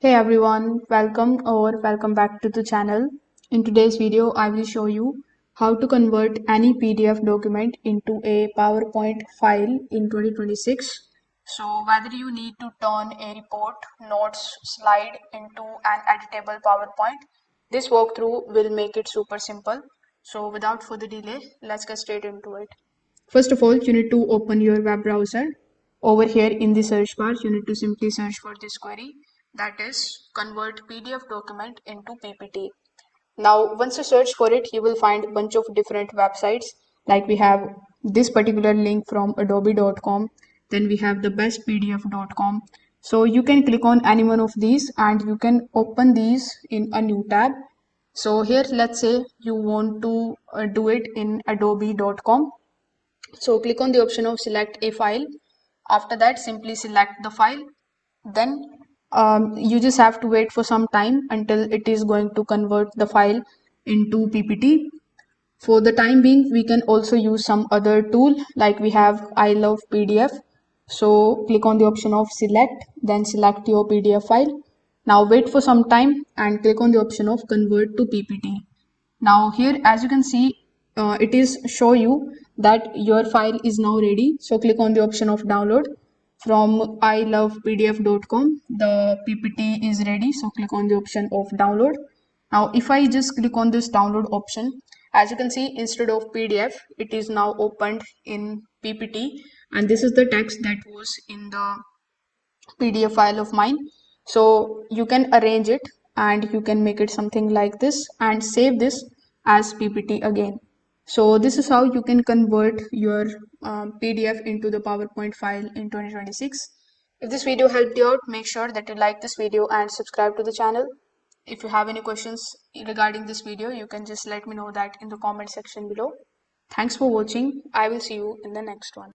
Hey everyone, welcome back to the channel. In today's video, I will show you how to convert any PDF document into a PowerPoint file in 2026. So whether you need to turn a report, notes, slide into an editable PowerPoint, this walkthrough will make it super simple. So without further delay, let's get straight into it. First of all, you need to open your web browser. Over here in the search bar, you need to simply search for this query, that is convert PDF document into PPT. Now, once you search for it, you will find a bunch of different websites. Like we have this particular link from adobe.com, then we have the bestpdf.com. So you can click on any one of these and you can open these in a new tab. So here, let's say you want to do it in adobe.com. So click on the option of select a file. After that, simply select the file. Then you just have to wait for some time until it is going to convert the file into PPT. For the time being, we can also use some other tool like we have I love PDF. So click on the option of select, then select your PDF file. Now wait for some time and click on the option of convert to PPT. Now here, as you can see, it is show you that your file is now ready. So click on the option of download from ilovepdf.com. The PPT is ready. So click on the option of download. Now, if I just click on this download option, as you can see, instead of PDF, it is now opened in PPT. And this is the text that was in the PDF file of mine. So you can arrange it and you can make it something like this and save this as PPT again. So this is how you can convert your PDF into the PowerPoint file in 2026. If this video helped you out, make sure that you like this video and subscribe to the channel. If you have any questions regarding this video, you can just let me know that in the comment section below. Thanks for watching. I will see you in the next one.